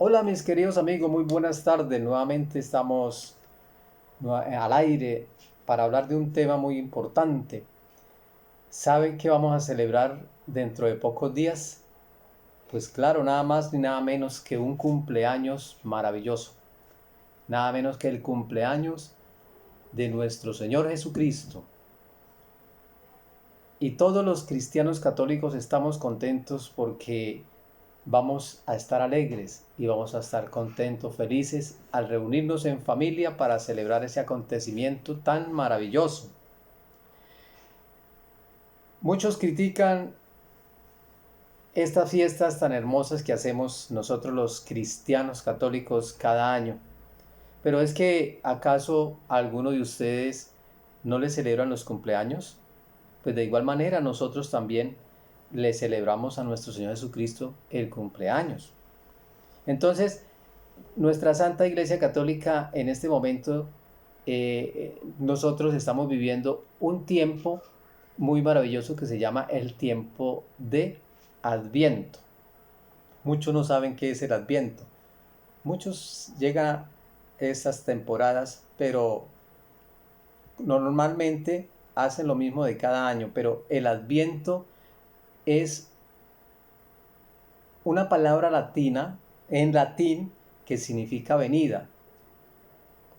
Hola mis queridos amigos, muy buenas tardes. Nuevamente estamos al aire para hablar de un tema muy importante. ¿Saben qué vamos a celebrar dentro de pocos días? Pues claro, nada más ni nada menos que un cumpleaños maravilloso. Nada menos que el cumpleaños de nuestro Señor Jesucristo. Y todos los cristianos católicos estamos contentos porque vamos a estar alegres y vamos a estar contentos, felices al reunirnos en familia para celebrar ese acontecimiento tan maravilloso. Muchos critican estas fiestas tan hermosas que hacemos nosotros los cristianos católicos cada año. Pero es que, ¿acaso alguno de ustedes no le celebran los cumpleaños? Pues de igual manera nosotros también le celebramos a nuestro Señor Jesucristo el cumpleaños. Entonces, nuestra Santa Iglesia Católica en este momento, nosotros estamos viviendo un tiempo muy maravilloso que se llama el tiempo de Adviento. Muchos no saben qué es el Adviento. Muchos llegan a esas temporadas, pero normalmente hacen lo mismo de cada año. Pero el Adviento es una palabra latina, en latín, que significa venida.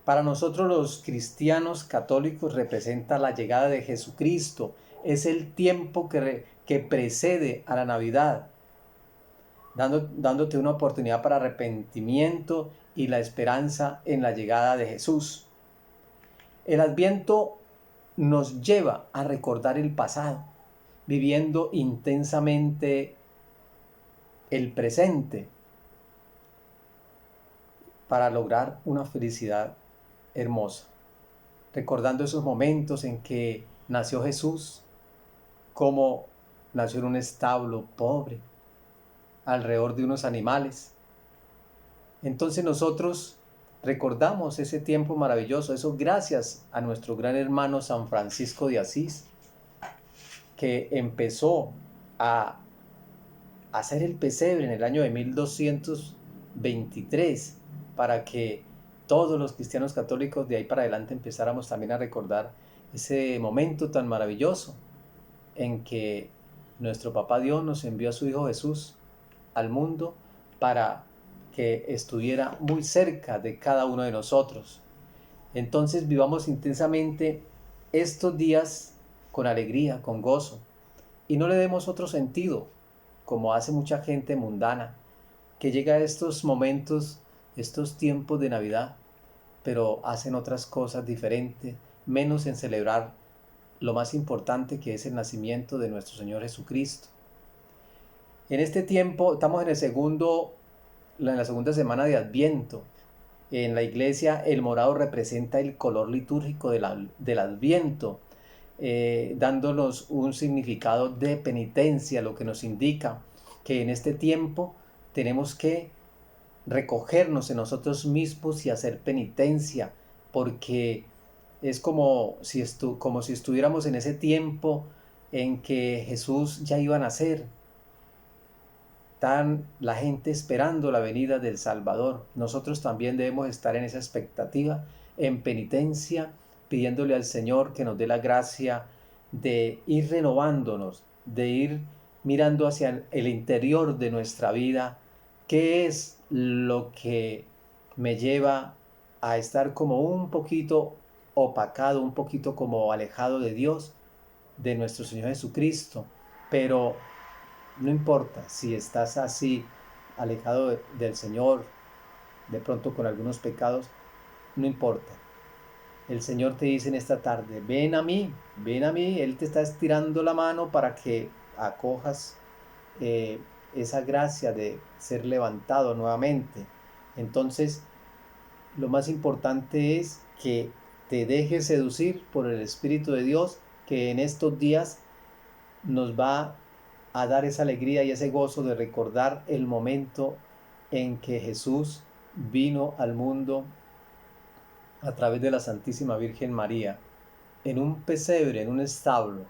Para nosotros los cristianos católicos representa la llegada de Jesucristo. Es el tiempo que precede a la Navidad, dándote una oportunidad para arrepentimiento y la esperanza en la llegada de Jesús. El Adviento nos lleva a recordar el pasado, viviendo intensamente el presente para lograr una felicidad hermosa. Recordando esos momentos en que nació Jesús, cómo nació en un establo pobre, alrededor de unos animales. Entonces nosotros recordamos ese tiempo maravilloso, eso gracias a nuestro gran hermano San Francisco de Asís, que empezó a hacer el pesebre en el año de 1223 para que todos los cristianos católicos de ahí para adelante empezáramos también a recordar ese momento tan maravilloso en que nuestro Papá Dios nos envió a su Hijo Jesús al mundo para que estuviera muy cerca de cada uno de nosotros. Entonces vivamos intensamente estos días con alegría, con gozo, y no le demos otro sentido, como hace mucha gente mundana, que llega a estos momentos, estos tiempos de Navidad, pero hacen otras cosas diferentes, menos en celebrar lo más importante que es el nacimiento de nuestro Señor Jesucristo. En este tiempo estamos en la segunda semana de Adviento. En la iglesia el morado representa el color litúrgico del Adviento, dándonos un significado de penitencia, lo que nos indica que en este tiempo tenemos que recogernos en nosotros mismos y hacer penitencia, porque es como si estuviéramos en ese tiempo en que Jesús ya iba a nacer. Están la gente esperando la venida del Salvador. Nosotros también debemos estar en esa expectativa, en penitencia, pidiéndole al Señor que nos dé la gracia de ir renovándonos, de ir mirando hacia el interior de nuestra vida, qué es lo que me lleva a estar como un poquito opacado, un poquito como alejado de Dios, de nuestro Señor Jesucristo, pero no importa si estás así, alejado del Señor, de pronto con algunos pecados, no importa. El Señor te dice en esta tarde, ven a mí, Él te está estirando la mano para que acojas eh, esa gracia de ser levantado nuevamente. Entonces, lo más importante es que te dejes seducir por el Espíritu de Dios, que en estos días nos va a dar esa alegría y ese gozo de recordar el momento en que Jesús vino al mundo a través de la Santísima Virgen María, en un pesebre, en un establo.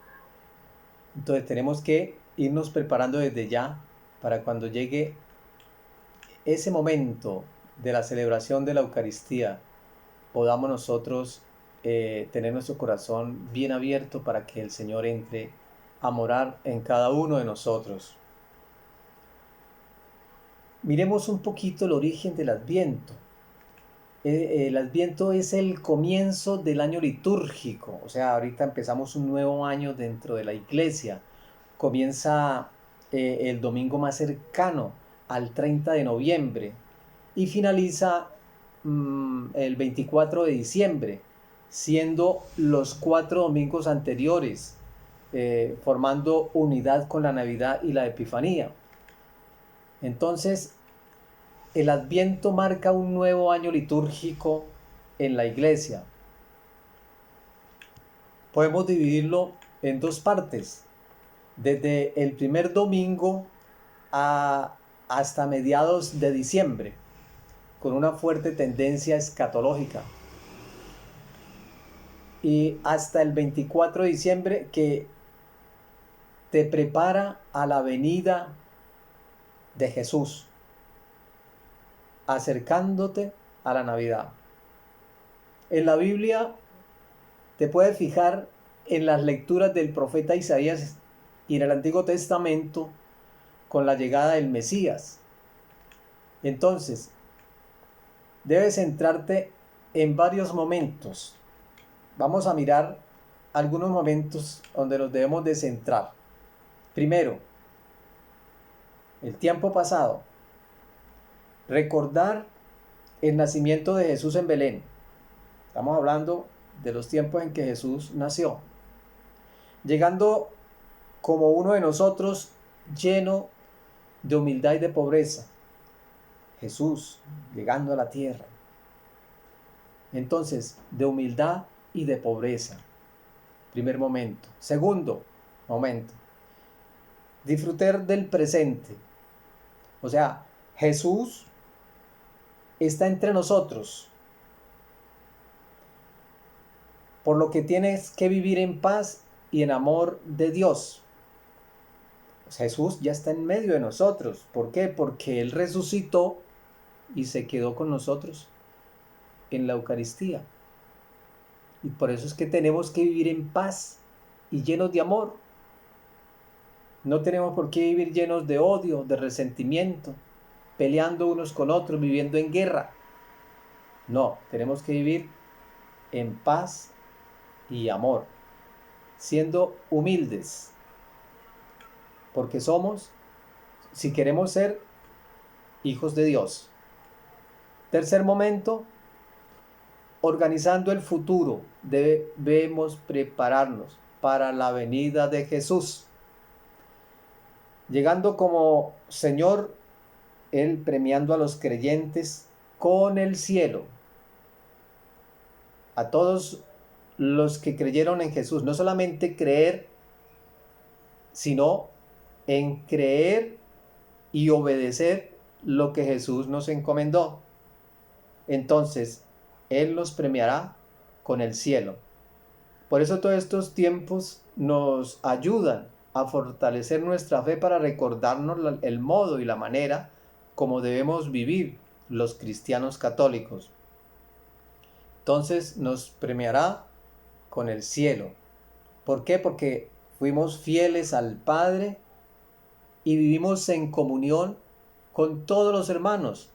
Entonces tenemos que irnos preparando desde ya para cuando llegue ese momento de la celebración de la Eucaristía podamos nosotros tener nuestro corazón bien abierto para que el Señor entre a morar en cada uno de nosotros. Miremos un poquito el origen del Adviento. El Adviento es el comienzo del año litúrgico, o sea, ahorita empezamos un nuevo año dentro de la iglesia. Comienza el domingo más cercano al 30 de noviembre y finaliza el 24 de diciembre, siendo los 4 domingos anteriores, formando unidad con la Navidad y la Epifanía. Entonces, el Adviento marca un nuevo año litúrgico en la iglesia. Podemos dividirlo en dos partes, desde el primer domingo hasta mediados de diciembre, con una fuerte tendencia escatológica, y hasta el 24 de diciembre, que te prepara a la venida de Jesús, acercándote a la Navidad. En la Biblia te puedes fijar en las lecturas del profeta Isaías y en el Antiguo Testamento con la llegada del Mesías. Entonces, debes centrarte en varios momentos. Vamos a mirar algunos momentos donde nos debemos de centrar. Primero, el tiempo pasado. Recordar el nacimiento de Jesús en Belén. Estamos hablando de los tiempos en que Jesús nació. Llegando como uno de nosotros, lleno de humildad y de pobreza. Jesús llegando a la tierra. Entonces, de humildad y de pobreza. Primer momento. Segundo momento. Disfrutar del presente. O sea, Jesús está entre nosotros, por lo que tienes que vivir en paz y en amor de Dios. Jesús ya está en medio de nosotros. ¿Por qué? Porque Él resucitó y se quedó con nosotros en la Eucaristía. Y por eso es que tenemos que vivir en paz y llenos de amor. No tenemos por qué vivir llenos de odio, de resentimiento, peleando unos con otros, viviendo en guerra. No, tenemos que vivir en paz y amor, siendo humildes, porque somos, si queremos ser hijos de Dios. Tercer momento, organizando el futuro, debemos prepararnos para la venida de Jesús. Llegando como Señor, Él premiando a los creyentes con el cielo. A todos los que creyeron en Jesús, no solamente creer, sino en creer y obedecer lo que Jesús nos encomendó. Entonces, Él nos premiará con el cielo. Por eso todos estos tiempos nos ayudan a fortalecer nuestra fe para recordarnos el modo y la manera como debemos vivir los cristianos católicos. Entonces nos premiará con el cielo. ¿Por qué? Porque fuimos fieles al Padre y vivimos en comunión con todos los hermanos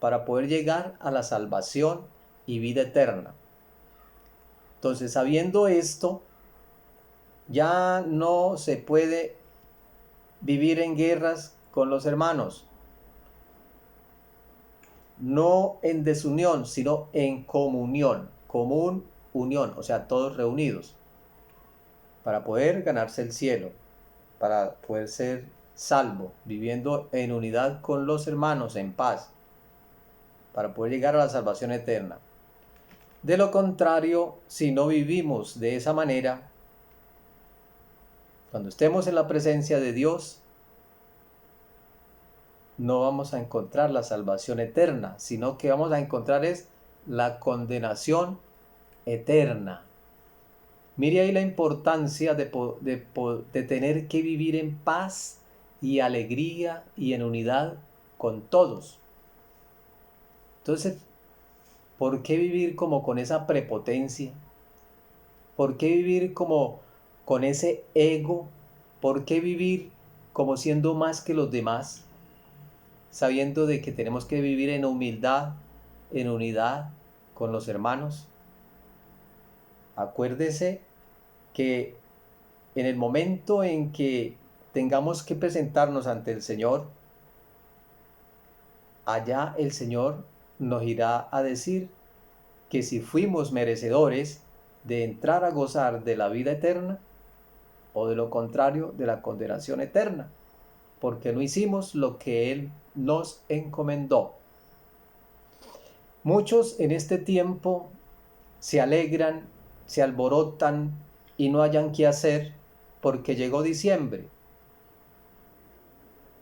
para poder llegar a la salvación y vida eterna. Entonces, sabiendo esto, ya no se puede vivir en guerras con los hermanos, no en desunión, sino en comunión, unión, o sea, todos reunidos, para poder ganarse el cielo, para poder ser salvo, viviendo en unidad con los hermanos, en paz, para poder llegar a la salvación eterna. De lo contrario, si no vivimos de esa manera, cuando estemos en la presencia de Dios, no vamos a encontrar la salvación eterna, sino que vamos a encontrar es la condenación eterna. Mire ahí la importancia de tener que vivir en paz y alegría y en unidad con todos. Entonces, ¿por qué vivir como con esa prepotencia? ¿Por qué vivir como con ese ego? ¿Por qué vivir como siendo más que los demás? Sabiendo de que tenemos que vivir en humildad, en unidad con los hermanos. Acuérdese que en el momento en que tengamos que presentarnos ante el Señor, allá el Señor nos irá a decir que si fuimos merecedores de entrar a gozar de la vida eterna o de lo contrario de la condenación eterna, porque no hicimos lo que Él nos encomendó. Muchos en este tiempo se alegran, se alborotan y no hayan qué hacer porque llegó diciembre.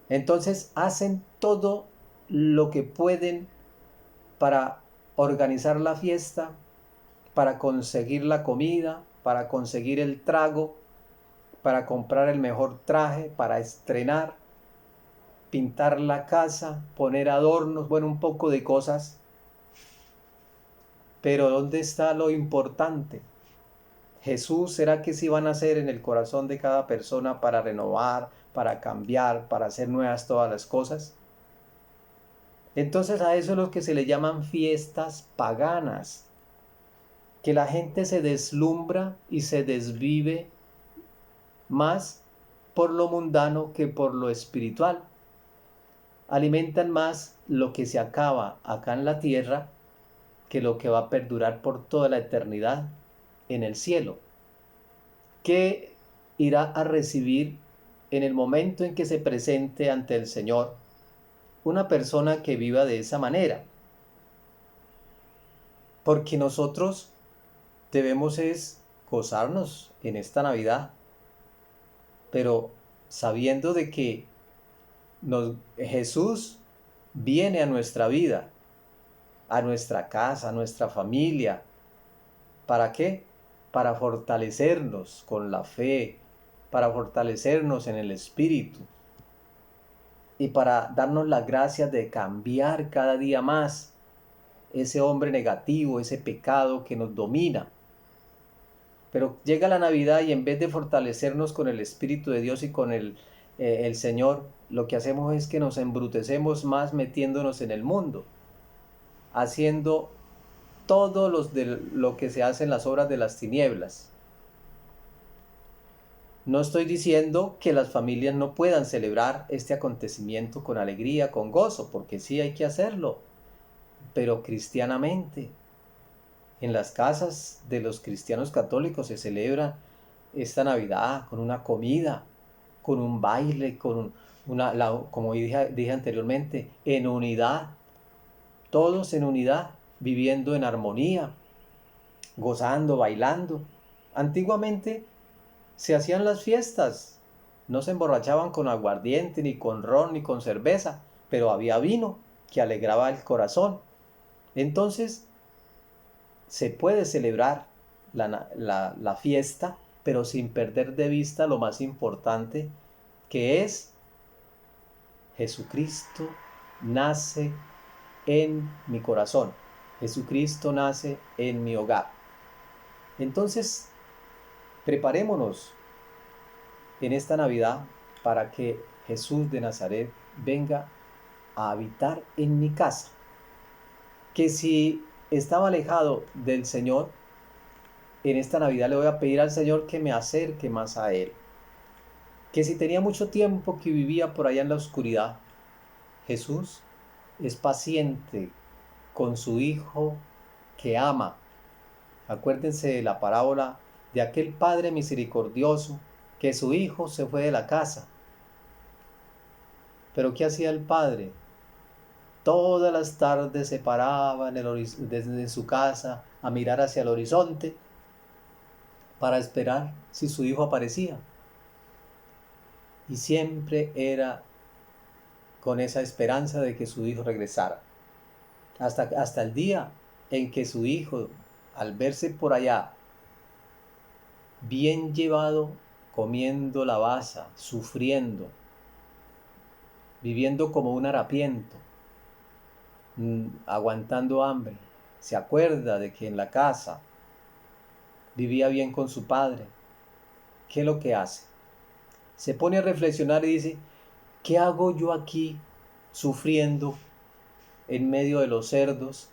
Entonces hacen todo lo que pueden para organizar la fiesta, para conseguir la comida, para conseguir el trago, para comprar el mejor traje, para estrenar, pintar la casa, poner adornos, bueno, un poco de cosas. Pero ¿dónde está lo importante? Jesús, ¿será que sí van a nacer en el corazón de cada persona para renovar, para cambiar, para hacer nuevas todas las cosas? Entonces a eso es lo que se le llaman fiestas paganas, que la gente se deslumbra y se desvive más por lo mundano que por lo espiritual. Alimentan más lo que se acaba acá en la tierra que lo que va a perdurar por toda la eternidad en el cielo. ¿Qué irá a recibir en el momento en que se presente ante el Señor una persona que viva de esa manera? Porque nosotros debemos es gozarnos en esta Navidad, pero sabiendo de que Jesús viene a nuestra vida, a nuestra casa, a nuestra familia. ¿Para qué? Para fortalecernos con la fe, para fortalecernos en el espíritu y para darnos la gracia de cambiar cada día más ese hombre negativo, ese pecado que nos domina. Pero llega la Navidad y en vez de fortalecernos con el Espíritu de Dios y con el Señor, lo que hacemos es que nos embrutecemos más metiéndonos en el mundo, haciendo todo lo que se hace en las obras de las tinieblas. No estoy diciendo que las familias no puedan celebrar este acontecimiento con alegría, con gozo, porque sí hay que hacerlo, pero cristianamente. En las casas de los cristianos católicos se celebra esta Navidad con una comida, con un baile, como dije anteriormente, en unidad, todos en unidad, viviendo en armonía, gozando, bailando. Antiguamente se hacían las fiestas, no se emborrachaban con aguardiente, ni con ron, ni con cerveza, pero había vino que alegraba el corazón. Entonces, se puede celebrar la fiesta, pero sin perder de vista lo más importante, que es Jesucristo nace en mi corazón. Jesucristo nace en mi hogar. Entonces, preparémonos en esta Navidad para que Jesús de Nazaret venga a habitar en mi casa. Que si estaba alejado del Señor, en esta Navidad le voy a pedir al Señor que me acerque más a Él. Que si tenía mucho tiempo que vivía por allá en la oscuridad, Jesús es paciente con su Hijo que ama. Acuérdense de la parábola de aquel Padre misericordioso que su Hijo se fue de la casa. Pero ¿qué hacía el Padre? Todas las tardes se paraba desde su casa a mirar hacia el horizonte para esperar si su hijo aparecía. Y siempre era con esa esperanza de que su hijo regresara. Hasta el día en que su hijo, al verse por allá, bien llevado, comiendo la baza, sufriendo, viviendo como un harapiento, aguantando hambre, se acuerda de que en la casa vivía bien con su padre, ¿qué es lo que hace? Se pone a reflexionar y dice, ¿qué hago yo aquí sufriendo en medio de los cerdos,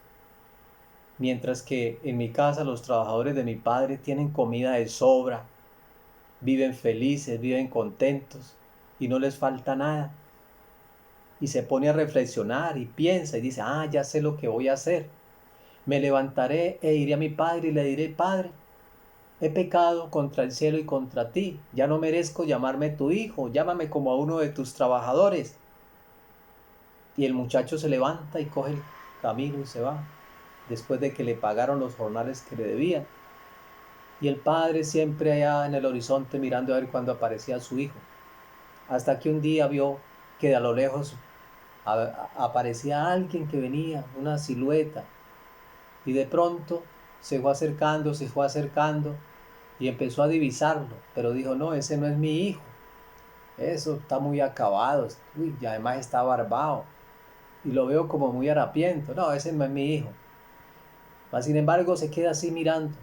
mientras que en mi casa los trabajadores de mi padre tienen comida de sobra, viven felices, viven contentos y no les falta nada? Y se pone a reflexionar y piensa y dice, ya sé lo que voy a hacer. Me levantaré e iré a mi padre y le diré, Padre, he pecado contra el cielo y contra ti, ya no merezco llamarme tu hijo, llámame como a uno de tus trabajadores. Y el muchacho se levanta y coge el camino y se va, después de que le pagaron los jornales que le debían. Y el padre siempre allá en el horizonte mirando a ver cuándo aparecía su hijo. Hasta que un día vio que de a lo lejos aparecía alguien que venía, una silueta. Y de pronto se fue acercando y empezó a divisarlo. Pero dijo, no, ese no es mi hijo. Eso está muy acabado. Uy, y además está barbado. Y lo veo como muy harapiento. No, ese no es mi hijo. Mas, sin embargo, se queda así mirando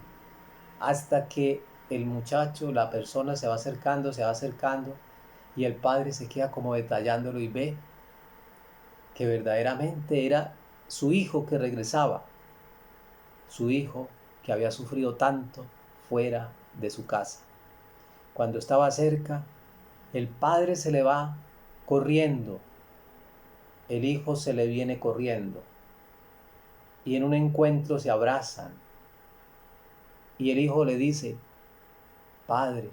hasta que el muchacho, la persona se va acercando y el padre se queda como detallándolo y ve que verdaderamente era su hijo que regresaba, su hijo que había sufrido tanto fuera de su casa. Cuando estaba cerca, el padre se le va corriendo, el hijo se le viene corriendo y en un encuentro se abrazan y el hijo le dice, Padre,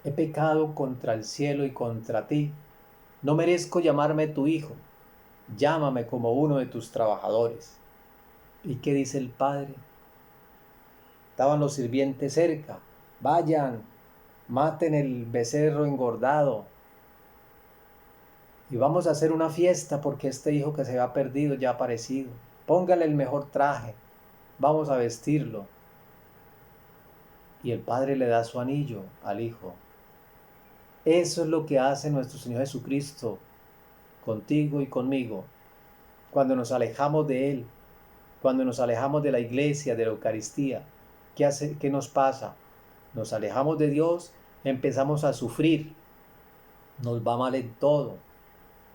he pecado contra el cielo y contra ti, no merezco llamarme tu hijo, llámame como uno de tus trabajadores. ¿Y qué dice el padre? Estaban los sirvientes cerca, vayan, maten el becerro engordado y vamos a hacer una fiesta porque este hijo que se ha perdido ya ha aparecido. Póngale el mejor traje, vamos a vestirlo. Y el padre le da su anillo al hijo. Eso es lo que hace nuestro Señor Jesucristo contigo y conmigo. Cuando nos alejamos de Él, cuando nos alejamos de la iglesia, de la Eucaristía, ¿qué nos pasa? Nos alejamos de Dios, empezamos a sufrir, nos va mal en todo,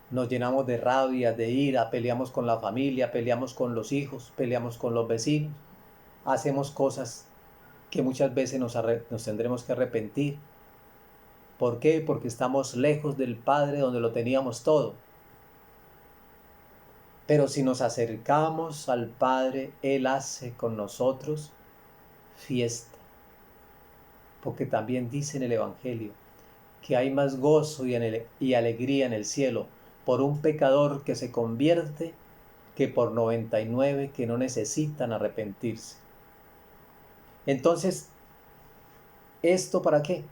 nos llenamos de rabia, de ira, peleamos con la familia, peleamos con los hijos, peleamos con los vecinos, hacemos cosas que muchas veces nos tendremos que arrepentir. ¿Por qué? Porque estamos lejos del Padre donde lo teníamos todo. Pero si nos acercamos al Padre, Él hace con nosotros fiesta. Porque también dice en el Evangelio que hay más gozo y alegría en el cielo por un pecador que se convierte que por 99 que no necesitan arrepentirse. Entonces, ¿esto para qué?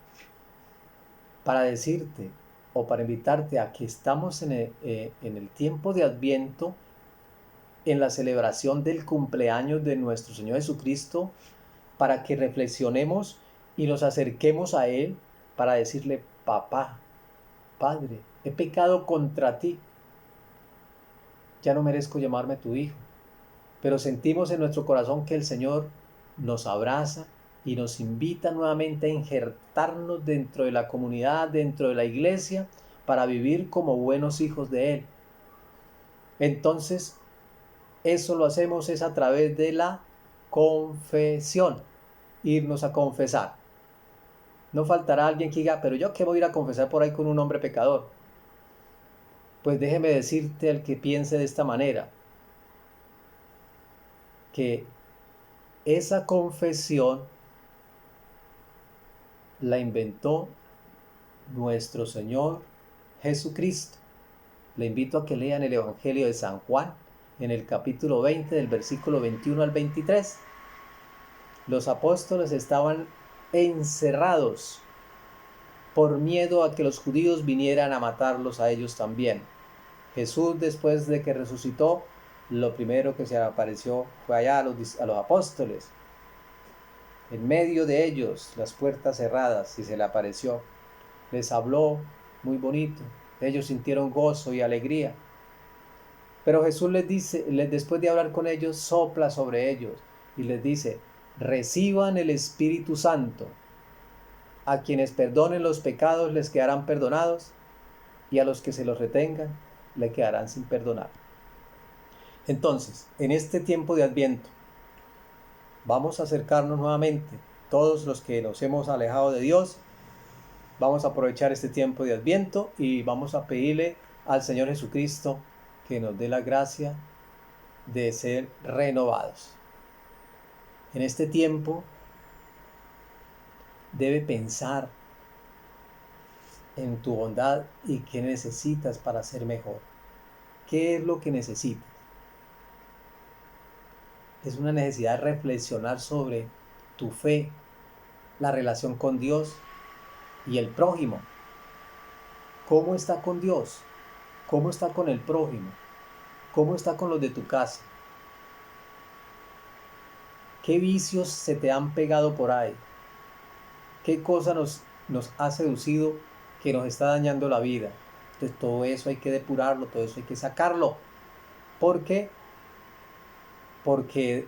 Para decirte o para invitarte a que estamos en el tiempo de Adviento, en la celebración del cumpleaños de nuestro Señor Jesucristo, para que reflexionemos y nos acerquemos a Él para decirle, papá, Padre, he pecado contra ti, ya no merezco llamarme tu hijo, pero sentimos en nuestro corazón que el Señor nos abraza y nos invita nuevamente a injertarnos dentro de la comunidad, dentro de la iglesia, para vivir como buenos hijos de Él. Entonces, eso lo hacemos es a través de la confesión, irnos a confesar. No faltará alguien que diga, pero yo qué voy a ir a confesar por ahí con un hombre pecador. Pues déjeme decirte al que piense de esta manera, que esa confesión la inventó nuestro Señor Jesucristo. Le invito a que lean el Evangelio de San Juan en el capítulo 20 del versículo 21 al 23. Los apóstoles estaban encerrados por miedo a que los judíos vinieran a matarlos a ellos también. Jesús, después de que resucitó, lo primero que se apareció fue allá a los apóstoles. En medio de ellos, las puertas cerradas, y se le apareció. Les habló muy bonito. Ellos sintieron gozo y alegría. Pero Jesús les dice, después de hablar con ellos, sopla sobre ellos y les dice, reciban el Espíritu Santo. A quienes perdonen los pecados les quedarán perdonados, y a los que se los retengan le quedarán sin perdonar. Entonces, en este tiempo de Adviento, vamos a acercarnos nuevamente, todos los que nos hemos alejado de Dios, vamos a aprovechar este tiempo de Adviento y vamos a pedirle al Señor Jesucristo que nos dé la gracia de ser renovados. En este tiempo debe pensar en tu bondad y qué necesitas para ser mejor. ¿Qué es lo que necesitas? Es una necesidad de reflexionar sobre tu fe, la relación con Dios y el prójimo. ¿Cómo está con Dios? ¿Cómo está con el prójimo? ¿Cómo está con los de tu casa? ¿Qué vicios se te han pegado por ahí? ¿Qué cosa nos ha seducido que nos está dañando la vida? Entonces todo eso hay que depurarlo, todo eso hay que sacarlo. ¿Por qué? Porque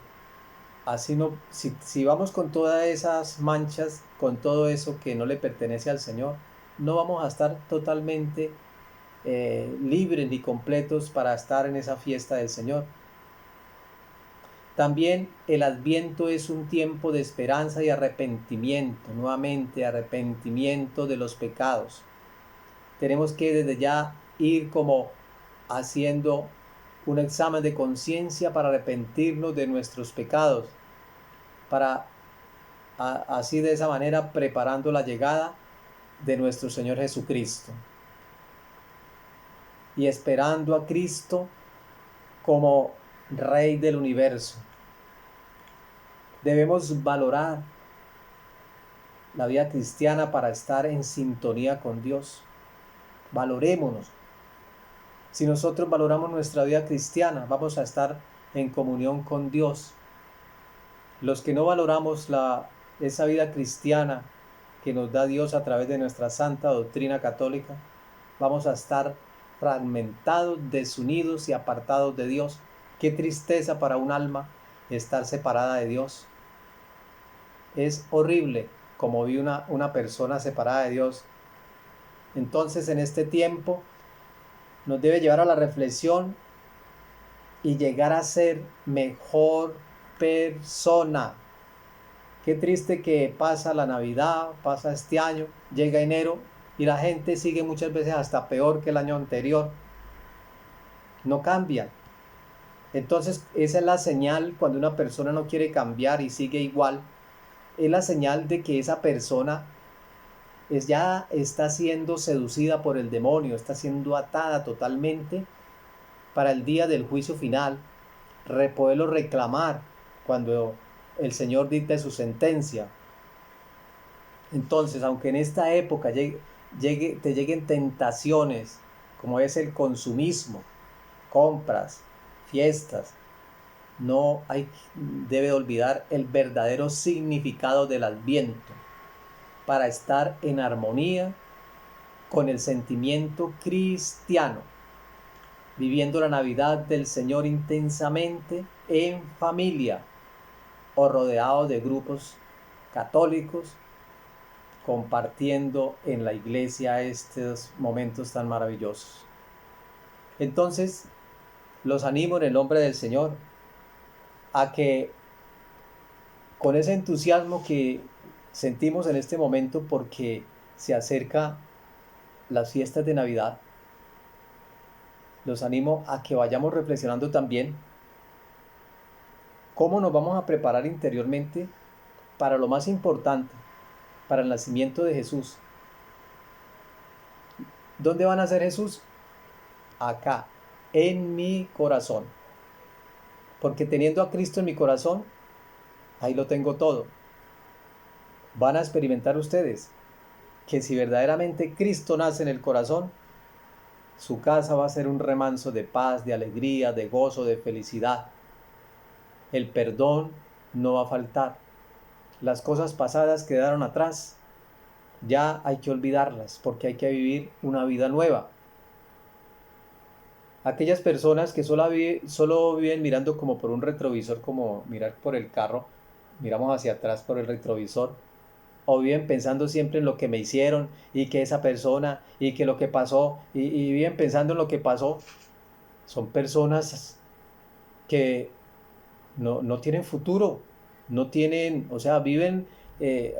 así no, si vamos con todas esas manchas, con todo eso que no le pertenece al Señor, no vamos a estar totalmente libres ni completos para estar en esa fiesta del Señor. También el Adviento es un tiempo de esperanza y arrepentimiento, nuevamente arrepentimiento de los pecados. Tenemos que desde ya ir como haciendo un examen de conciencia para arrepentirnos de nuestros pecados, para así de esa manera preparando la llegada de nuestro Señor Jesucristo y esperando a Cristo como Rey del universo. Debemos valorar la vida cristiana para estar en sintonía con Dios. Valorémonos. Si nosotros valoramos nuestra vida cristiana, vamos a estar en comunión con Dios. Los que no valoramos esa vida cristiana que nos da Dios a través de nuestra santa doctrina católica, vamos a estar fragmentados, desunidos y apartados de Dios. Qué tristeza para un alma estar separada de Dios. Es horrible como vi una persona separada de Dios. Entonces en este tiempo nos debe llevar a la reflexión y llegar a ser mejor persona. Qué triste que pasa la Navidad, pasa este año, llega enero y la gente sigue muchas veces hasta peor que el año anterior. No cambia. Entonces esa es la señal cuando una persona no quiere cambiar y sigue igual. Es la señal de que esa persona ya está siendo seducida por el demonio, está siendo atada totalmente para el día del juicio final, poderlo reclamar cuando el Señor dicte su sentencia. Entonces, aunque en esta época te lleguen tentaciones, como es el consumismo, compras, fiestas, debe olvidar el verdadero significado del Adviento para estar en armonía con el sentimiento cristiano, viviendo la Navidad del Señor intensamente en familia o rodeado de grupos católicos, compartiendo en la iglesia estos momentos tan maravillosos. Entonces, los animo en el nombre del Señor a que con ese entusiasmo que sentimos en este momento porque se acerca las fiestas de Navidad, los animo a que vayamos reflexionando también cómo nos vamos a preparar interiormente para lo más importante, para el nacimiento de Jesús. ¿Dónde va a nacer Jesús? Acá, en mi corazón. Porque teniendo a Cristo en mi corazón, ahí lo tengo todo. Van a experimentar ustedes que si verdaderamente Cristo nace en el corazón, su casa va a ser un remanso de paz, de alegría, de gozo, de felicidad. El perdón no va a faltar. Las cosas pasadas quedaron atrás. Ya hay que olvidarlas porque hay que vivir una vida nueva. Aquellas personas que solo viven mirando como por un retrovisor, como mirar por el carro, miramos hacia atrás por el retrovisor, o viven pensando siempre en lo que me hicieron y que esa persona y que lo que pasó y viven pensando en lo que pasó, son personas que no tienen futuro, no tienen, o sea, viven, eh,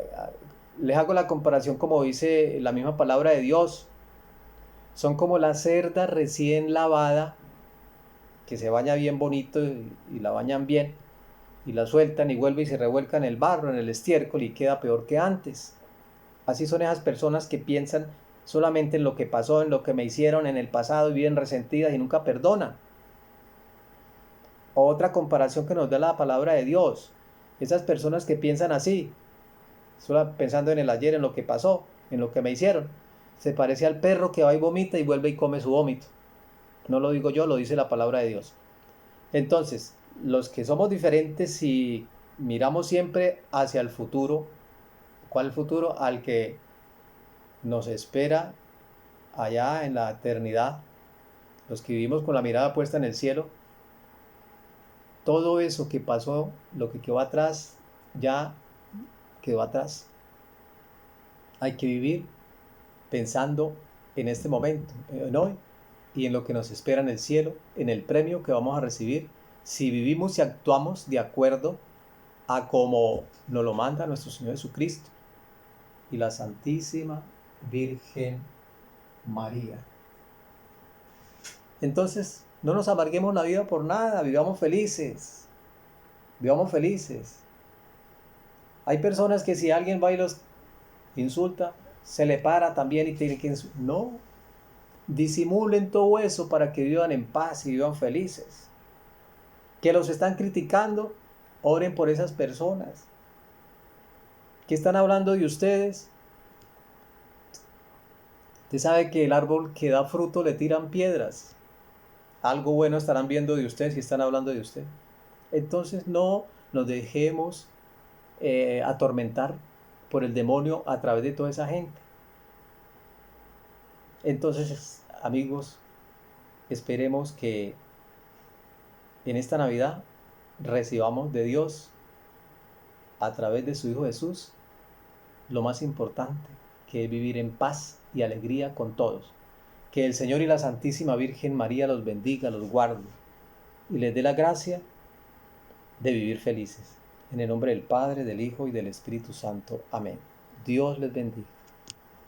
les hago la comparación como dice la misma palabra de Dios, son como la cerda recién lavada, que se baña bien bonito y la bañan bien, y la sueltan y vuelve y se revuelca en el barro, en el estiércol y queda peor que antes. Así son esas personas que piensan solamente en lo que pasó, en lo que me hicieron en el pasado y viven resentidas y nunca perdonan. Otra comparación que nos da la palabra de Dios, esas personas que piensan así, solo pensando en el ayer, en lo que pasó, en lo que me hicieron, se parece al perro que va y vomita y vuelve y come su vómito. No lo digo yo, lo dice la palabra de Dios. Entonces, los que somos diferentes y miramos siempre hacia el futuro, ¿cuál futuro? Al que nos espera allá en la eternidad, los que vivimos con la mirada puesta en el cielo, todo eso que pasó, lo que quedó atrás, ya quedó atrás. Hay que vivir pensando en este momento, en hoy, y en lo que nos espera en el cielo, en el premio que vamos a recibir, si vivimos y actuamos de acuerdo a como nos lo manda nuestro Señor Jesucristo y la Santísima Virgen María. Entonces, no nos amarguemos la vida por nada, vivamos felices, vivamos felices. Hay personas que si alguien va y los insulta, se le para también y tiene que insultar. No, disimulen todo eso para que vivan en paz y vivan felices. Que los están criticando, oren por esas personas. Que están hablando de ustedes. Usted sabe que el árbol que da fruto le tiran piedras. Algo bueno estarán viendo de usted si están hablando de usted. Entonces no nos dejemos atormentar por el demonio a través de toda esa gente. Entonces, amigos, esperemos que en esta Navidad recibamos de Dios a través de su Hijo Jesús lo más importante, que es vivir en paz y alegría con todos. Que el Señor y la Santísima Virgen María los bendiga, los guarde y les dé la gracia de vivir felices. En el nombre del Padre, del Hijo y del Espíritu Santo. Amén. Dios les bendiga.